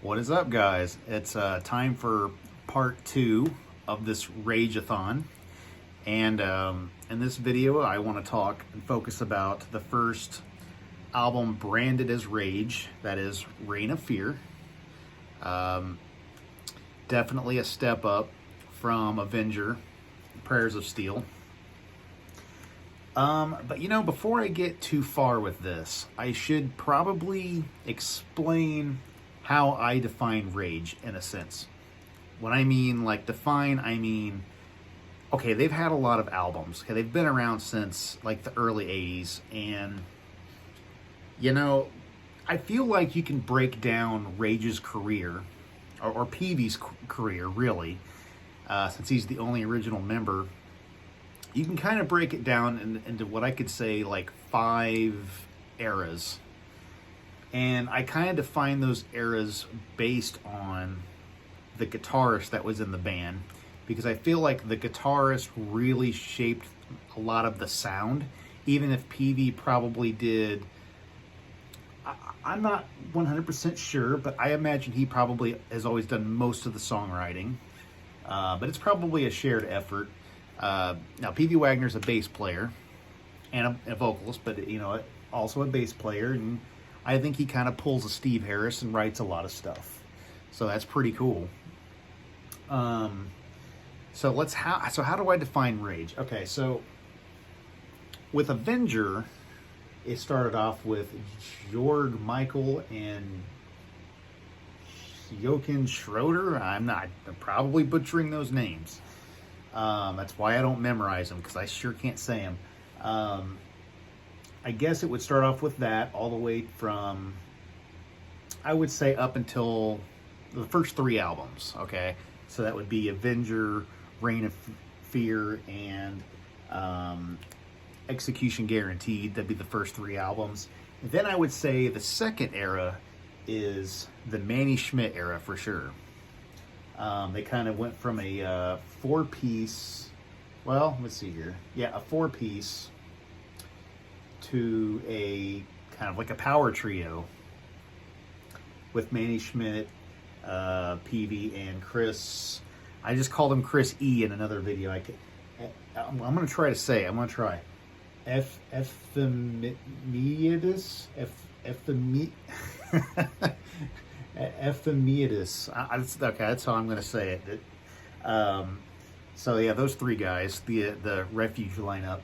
What is up, guys? It's time for part 2 of this Rage-a-thon. And in this video, I want to talk and focus about the first album branded as Rage, that is Reign of Fear. Definitely a step up from Avenger, Prayers of Steel. But before I get too far with this, I should probably explain how I define Rage in a sense. When I mean define, I mean, okay, they've had a lot of albums. Okay, they've been around since like the early 80s. And, I feel like you can break down Rage's career, or Peevee's career, really, since he's the only original member. You can kind of break it down into what I could say like 5 eras. And I kind of define those eras based on the guitarist that was in the band, because I feel like the guitarist really shaped a lot of the sound, even if Peevee probably did. I'm not 100% sure, but I imagine he probably has always done most of the songwriting. But it's probably a shared effort. Now, Peevee Wagner's a bass player and a vocalist, but also a bass player, and I think he kind of pulls a Steve Harris and writes a lot of stuff. So that's pretty cool. So how do I define Rage? Okay, so with Avenger, it started off with Georg Michael and Jochen Schroeder. I'm probably butchering those names. That's why I don't memorize them, because I sure can't say them. I guess it would start off with that all the way from, I would say, up until the first 3 albums, okay? So that would be Avenger, Reign of Fear, and Execution Guaranteed. That'd be the first 3 albums. And then I would say the second era is the Manny Schmidt era for sure. They kind of went from a 4-piece, well, let's see here. Yeah, a 4-piece to a kind of like a power trio with Manny Schmidt, Peevee, and Chris. I just called him Chris E in another video. I'm going to try to say it. I'm going to try. Ephthemiadis? Ephthemiadis. Okay, that's how I'm going to say it. So yeah, those 3 guys, the Refuge lineup.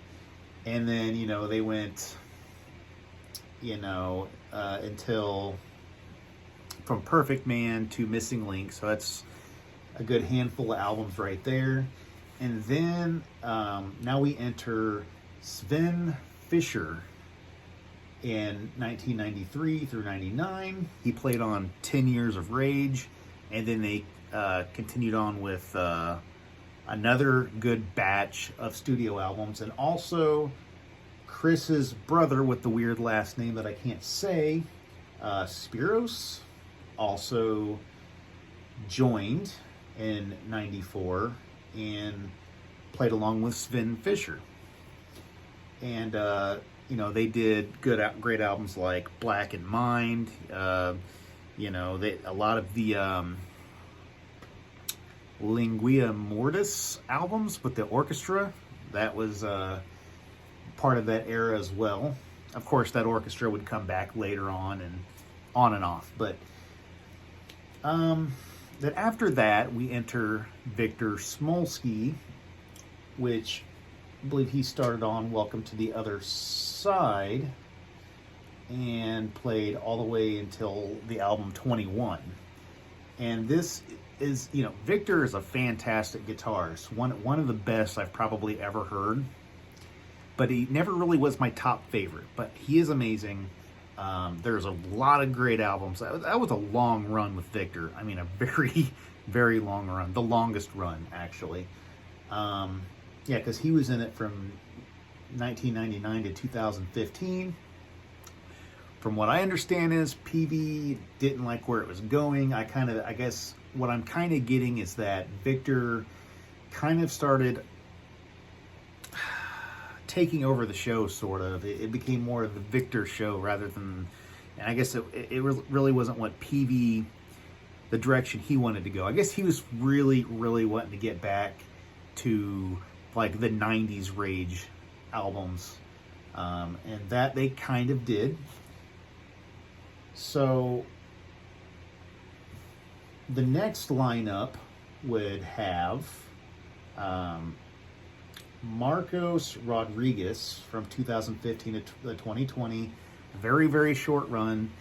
And then, they went, until from Perfect Man to Missing Link. So that's a good handful of albums right there. And then now we enter Sven Fischer in 1993 through 99. He played on 10 Years of Rage. And then they continued on with another good batch of studio albums, and also Chris's brother with the weird last name that I can't say, Spiros, also joined in 94 and played along with Sven Fischer. And they did great albums like Black in Mind. A lot of the Lingua Mortis albums with the orchestra, that was part of that era as well. Of course, that orchestra would come back later on and off. But then after that, we enter Victor Smolsky, which I believe he started on Welcome to the Other Side and played all the way until the album 21. And this is, Victor is a fantastic guitarist, one of the best I've probably ever heard, but he never really was my top favorite, but he is amazing. There's a lot of great albums. That was a long run with Victor. I mean, a very, very long run, the longest run, actually. Yeah, because he was in it from 1999 to 2015. From what I understand is Peevee didn't like where it was going. I guess what I'm kind of getting is that Victor kind of started taking over the show, sort of. It became more of the Victor show rather than, and I guess it really wasn't what Peevee the direction he wanted to go. I guess he was really, really wanting to get back to like the 90s Rage albums. And that they kind of did. So the next lineup would have Marcos Rodriguez from 2015 to 2020. Very, very short run.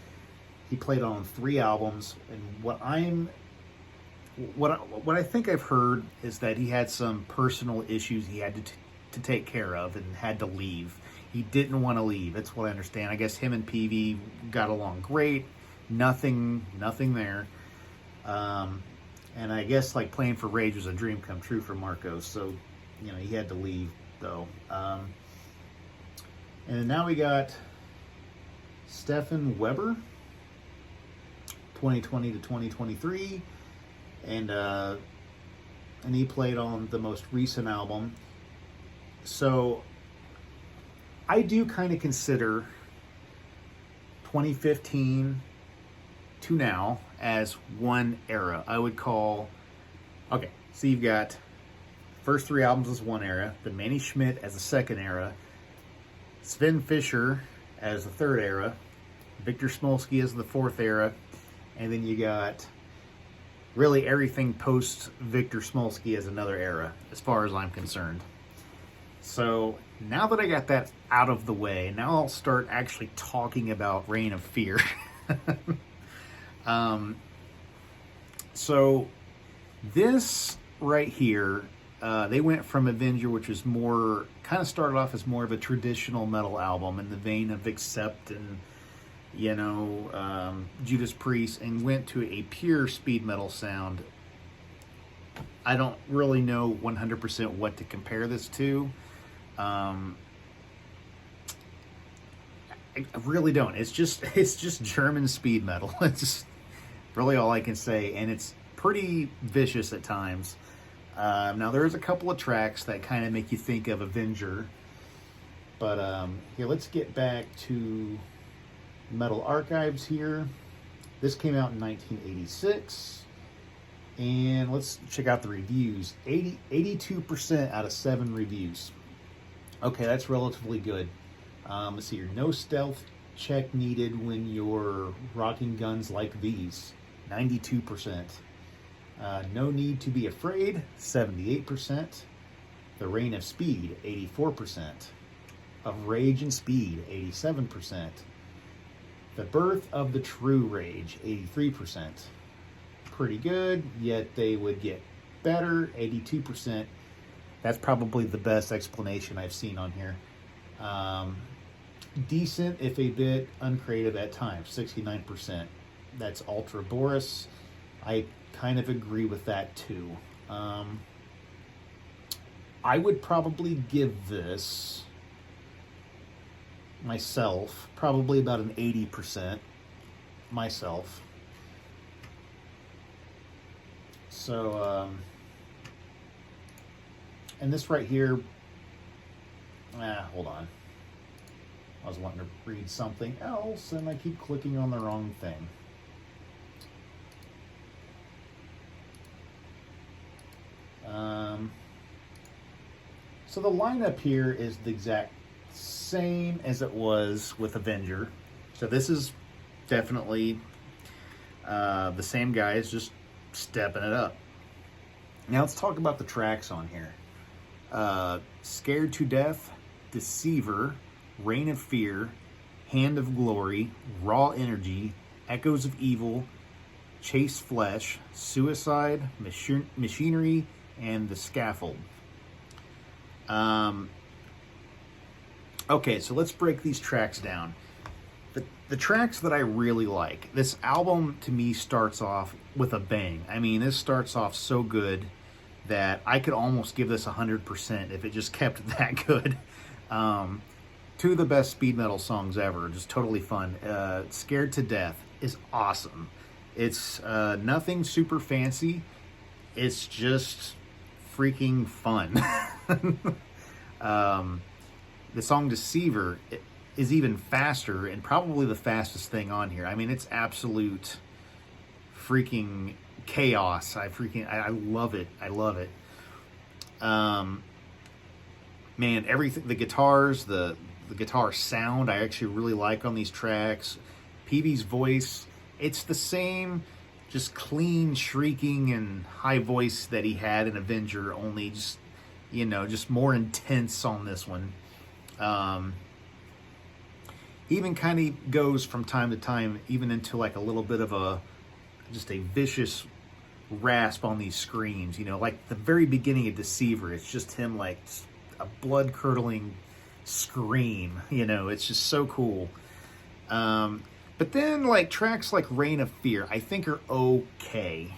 He played on 3 albums, and what I think I've heard is that he had some personal issues he had to take care of and had to leave. He didn't want to leave. That's what I understand. I guess him and PV got along great. Nothing there. And I guess like playing for Rage was a dream come true for Marcos. So, he had to leave though. And now we got Stefan Weber, 2020 to 2023. And he played on the most recent album. So I do kind of consider 2015 to now as one era. I would call, okay, so you've got first 3 albums as one era, then Manny Schmidt as the second era, Sven Fischer as the third era, Victor Smolsky as the fourth era, and then you got really everything post Victor Smolsky as another era, as far as I'm concerned. So now that I got that out of the way, now I'll start actually talking about Reign of Fear. So this right here, they went from Avenger, which was more, kind of started off as more of a traditional metal album in the vein of Accept and, Judas Priest, and went to a pure speed metal sound. I don't really know 100% what to compare this to. I really don't. It's just German speed metal. It's just really all I can say, and it's pretty vicious at times. Now there's a couple of tracks that kind of make you think of Avenger, but here, let's get back to Metal Archives here. This came out in 1986, and let's check out the reviews. 82% out of 7 reviews. Okay, that's relatively good. Let's see here. No stealth check needed when you're rocking guns like these. 92%. No need to be afraid. 78%. The Reign of Speed. 84%. Of Rage and Speed. 87%. The Birth of the True Rage. 83%. Pretty good, yet they would get better. 82%. That's probably the best explanation I've seen on here. Decent, if a bit uncreative at times, 69%. That's Ultra Boris. I kind of agree with that too. I would probably give this myself probably about an 80% myself. So, and this right here, hold on. I was wanting to read something else, and I keep clicking on the wrong thing. So the lineup here is the exact same as it was with Avenger. So this is definitely the same guys, just stepping it up. Now let's talk about the tracks on here. Scared to Death, Deceiver, Reign of Fear, Hand of Glory, Raw Energy, Echoes of Evil, Chase Flesh, Suicide, Machinery, and The Scaffold. Okay, so let's break these tracks down. The tracks that I really like, this album to me starts off with a bang. I mean, this starts off so good that I could almost give this 100% if it just kept that good. 2 of the best speed metal songs ever, just totally fun. Scared to Death is awesome. It's nothing super fancy. It's just freaking fun. The song Deceiver is even faster and probably the fastest thing on here. I mean, it's absolute freaking chaos. I love it. I love it. Man, everything, the guitars, the guitar sound, I actually really like on these tracks. Peavy's voice, it's the same, just clean, shrieking, and high voice that he had in Avenger, only just, just more intense on this one. He even kind of goes from time to time, even into like a little bit of just a vicious rasp on these screams, like the very beginning of Deceiver, it's just him like a blood-curdling scream, it's just so cool. But then like tracks like Reign of Fear, I think are okay.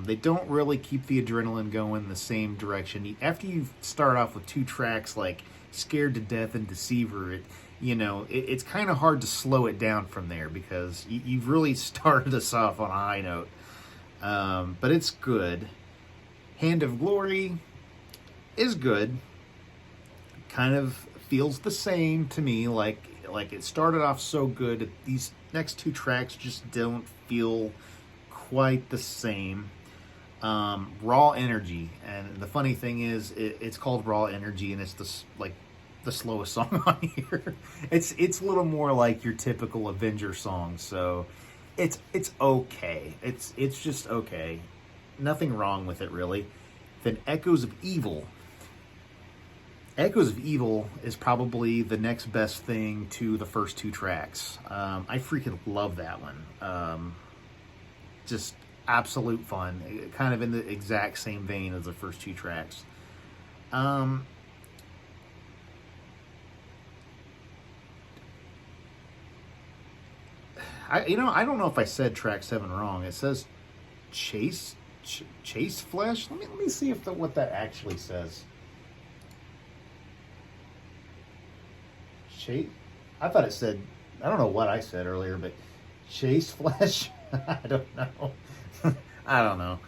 They don't really keep the adrenaline going the same direction. After you start off with 2 tracks like Scared to Death and Deceiver, it's kind of hard to slow it down from there, because you've really started us off on a high note. But it's good. Hand of Glory is good. Kind of feels the same to me, like it started off so good. These next 2 tracks just don't feel quite the same. Raw Energy, and the funny thing is, it's called Raw Energy, and it's the slowest song on here. It's a little more like your typical Avenger song, so it's okay. It's just okay. Nothing wrong with it, really. Then Echoes of Evil. Echoes of Evil is probably the next best thing to the first 2 tracks. I freaking love that one. Just absolute fun. Kind of in the exact same vein as the first 2 tracks. I don't know if I said track 7 wrong. It says Chase Flesh. Let me see if what that actually says. I thought it said, I don't know what I said earlier, but Chase Flesh? I don't know. I don't know.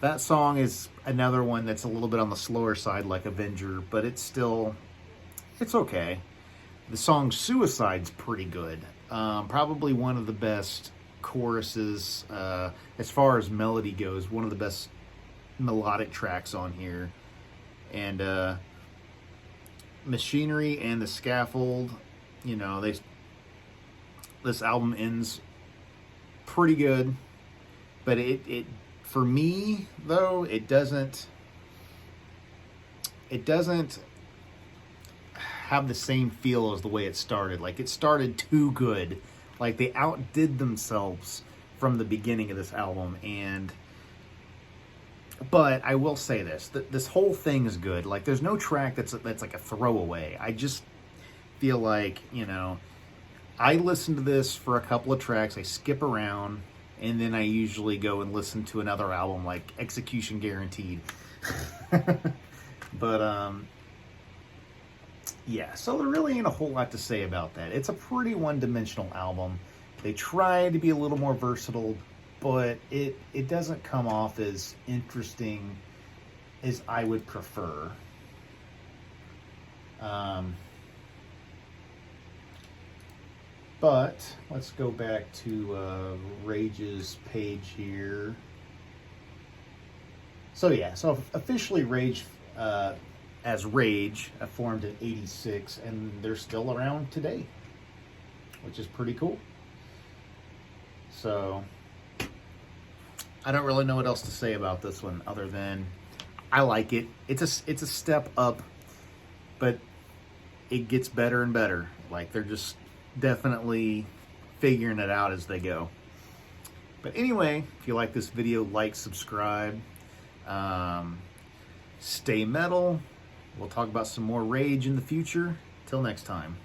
That song is another one that's a little bit on the slower side, like Avenger, but it's okay. The song Suicide's pretty good. Probably one of the best choruses, as far as melody goes, one of the best melodic tracks on here. And Machinery and The Scaffold, this album ends pretty good, but it for me though, it doesn't have the same feel as the way it started. Like, it started too good. Like, they outdid themselves from the beginning of this album. But I will say this, this whole thing is good. Like, there's no track that's like a throwaway. I just feel like, I listen to this for a couple of tracks, I skip around, and then I usually go and listen to another album like Execution Guaranteed. But, yeah, so there really ain't a whole lot to say about that. It's a pretty one-dimensional album. They try to be a little more versatile, but it doesn't come off as interesting as I would prefer. But let's go back to Rage's page here. So yeah, so officially Rage, as Rage, formed in '86, and they're still around today, which is pretty cool. So I don't really know what else to say about this one other than I like it. It's a step up, but it gets better and better. Like, they're just definitely figuring it out as they go. But anyway, if you like this video, like, subscribe, stay metal. We'll talk about some more Rage in the future. Till next time.